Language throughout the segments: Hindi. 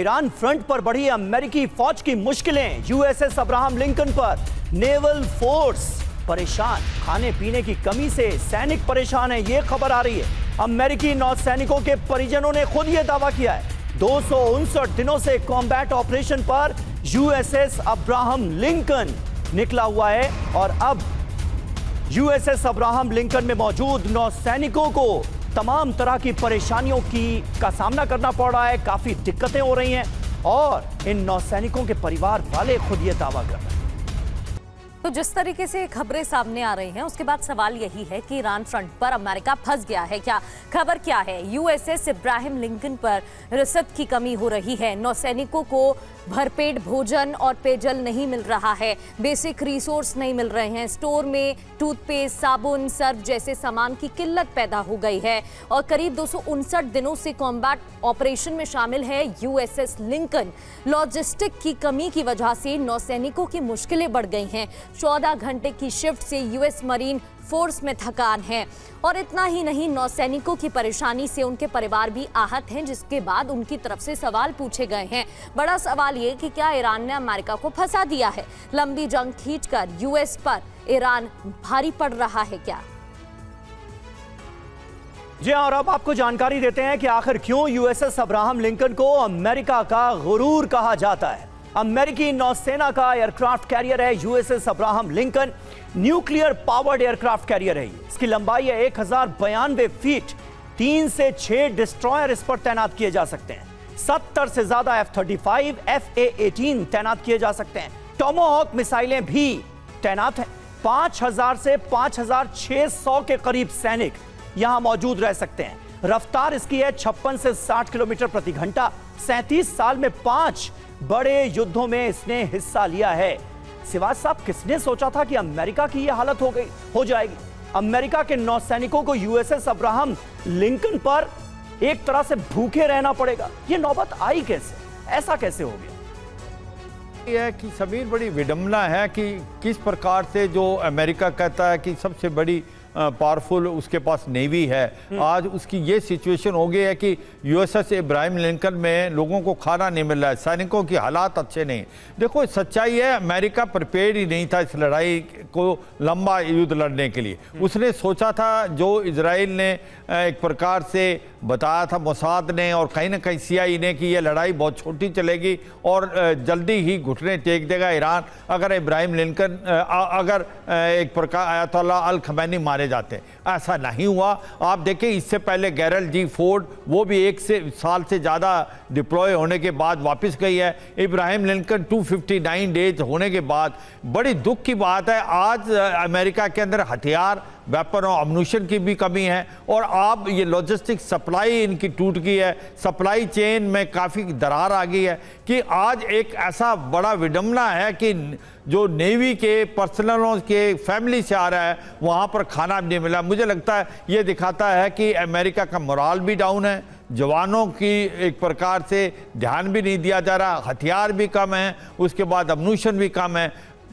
ईरान फ्रंट पर बढ़ी अमेरिकी फौज की मुश्किलें। यूएसएस अब्राहम लिंकन पर नेवल फोर्स परेशान, खाने पीने की कमी से सैनिक परेशान है, यह खबर आ रही है। अमेरिकी नौसैनिकों के परिजनों ने खुद यह दावा किया है। 259 दिनों से कॉम्बैट ऑपरेशन पर यूएसएस अब्राहम लिंकन निकला हुआ है और अब यूएसएस अब्राहम लिंकन में मौजूद नौसैनिकों को तमाम तरह की परेशानियों का सामना करना पड़ रहा है, काफी दिक्कतें हो रही हैं और इन नौसैनिकों के परिवार वाले खुद ये दावा कर रहे हैं। तो जिस तरीके से खबरें सामने आ रही हैं, उसके बाद सवाल यही है कि ईरान फ्रंट पर अमेरिका फंस गया है क्या? खबर क्या है? यूएसएस अब्राहम लिंकन पर रसद की कमी हो रही है, नौसैनिकों को भरपेट भोजन और पेयजल नहीं मिल रहा है, बेसिक रिसोर्स नहीं मिल रहे हैं, स्टोर में टूथपेस्ट, साबुन, सर्फ जैसे सामान की किल्लत पैदा हो गई है और करीब 259 दिनों से कॉम्बैट ऑपरेशन में शामिल है यूएसएस लिंकन। लॉजिस्टिक की कमी की वजह से नौसैनिकों की मुश्किलें बढ़ गई हैं। 14 घंटे की शिफ्ट से यूएस मरीन फोर्स में थकान है और इतना ही नहीं, नौसैनिकों की परेशानी से उनके परिवार भी आहत हैं, जिसके बाद उनकी तरफ से सवाल पूछे गए हैं। बड़ा सवाल ये कि क्या ईरान ने अमेरिका को फंसा दिया है? लंबी जंग खींचकर यूएस पर ईरान भारी पड़ रहा है क्या? जी और अब आपको जानकारी देते हैं कि आखिर क्यों यूएसएस अब्राहम लिंकन को अमेरिका का गुरूर कहा जाता है। अमेरिकी नौसेना का एयरक्राफ्ट कैरियर है USS Abraham Lincoln. Nuclear powered aircraft carrier है। इसकी लंबाई है 1092 फीट। 3 से 6 डिस्ट्रॉयर इस पर तैनात किए जा सकते हैं। 70 से ज्यादा F-35, FA-18 तैनात किए जा सकते हैं। टोमाहॉक मिसाइलें भी तैनात हैं। 5000 से 5600 के करीब सैनिक यहां मौजूद रह सकते हैं। रफ्तार इसकी है 56 से 60 किलोमीटर प्रति घंटा। 37 साल में 5 बड़े युद्धों में इसने हिस्सा लिया है। सिवाज साहब, किसने सोचा था कि अमेरिका की यह हालत हो जाएगी? अमेरिका के नौसैनिकों को यूएसएस अब्राहम लिंकन पर एक तरह से भूखे रहना पड़ेगा। यह नौबत आई कैसे? ऐसा कैसे हो गया? यह कि समीर, बड़ी विडंबना है कि किस प्रकार से जो अमेरिका कहता है कि सबसे बड़ी पावरफुल उसके पास नेवी है, आज उसकी ये सिचुएशन हो गई है कि यूएसएस अब्राहम लिंकन में लोगों को खाना नहीं मिल रहा है, सैनिकों की हालात अच्छे नहीं। देखो, सच्चाई है, अमेरिका प्रिपेयर्ड ही नहीं था इस लड़ाई को लंबा युद्ध लड़ने के लिए। उसने सोचा था, जो इजराइल ने एक प्रकार से बताया था मोसाद ने और कहीं ना कहीं सीआईए ने, कि यह लड़ाई बहुत छोटी चलेगी और जल्दी ही घुटने टेक देगा ईरान अगर इब्राहिम लिंकन अगर एक प्रकार आयतुल्लाह अल खमैनी मारे जाते। ऐसा नहीं हुआ। आप देखें, इससे पहले गैरल जी फोर्ड, वो भी 1 साल से ज़्यादा डिप्लॉय होने के बाद वापस गई है। इब्राहिम लिंकन 259 डेज होने के बाद, बड़ी दुख की बात है, आज अमेरिका के अंदर हथियार, वेपन और अम्यूनिशन की भी कमी है और आप ये लॉजिस्टिक सप्लाई इनकी टूट गई है। सप्लाई चेन में काफ़ी दरार आ गई है कि आज एक ऐसा बड़ा विडंबना है कि जो नेवी के पर्सनलों के फैमिली से आ रहा है, वहाँ पर खाना भी नहीं मिला। मुझे लगता है ये दिखाता है कि अमेरिका का मोराल भी डाउन है, जवानों की एक प्रकार से ध्यान भी नहीं दिया जा रहा, हथियार भी कम है, उसके बाद अम्यूनिशन भी कम है।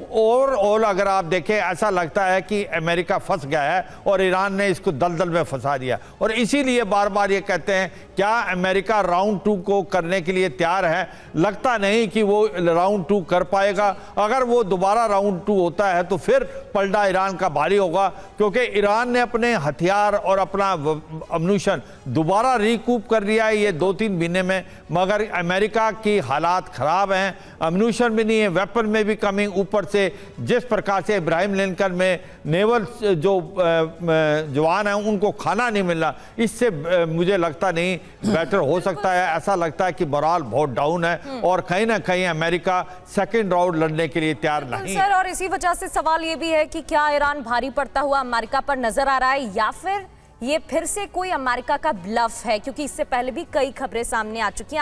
और अगर आप देखें, ऐसा लगता है कि अमेरिका फंस गया है और ईरान ने इसको दलदल में फंसा दिया और इसीलिए बार बार ये कहते हैं, क्या अमेरिका राउंड 2 को करने के लिए तैयार है? लगता नहीं कि वो राउंड 2 कर पाएगा। अगर वो दोबारा राउंड 2 होता है तो फिर पलटा ईरान का भारी होगा, क्योंकि ईरान ने अपने हथियार और अपना अम्यूनिशन दोबारा रिकूप कर लिया है ये 2-3 महीने में, मगर अमेरिका की हालात ख़राब हैं। अम्यूनिशन भी नहीं है, वेपन में भी कमी, ऊपर से जिस प्रकार से इब्राहिम लिंकन में नेवल जो जवान हैं उनको खाना नहीं मिल रहा, इससे मुझे लगता नहीं बेटर हो सकता है। ऐसा लगता है कि मोराल बहुत डाउन है और कहीं ना कहीं अमेरिका सेकंड राउंड लड़ने के लिए तैयार नहीं सर। और इसी वजह से सवाल ये भी है कि क्या ईरान भारी पड़ता हुआ अमेरिका पर नजर आ रहा है या फिर ये फिर से कोई अमेरिका का ब्लफ है? क्योंकि इससे पहले भी कई खबरें सामने आ चुकी हैं।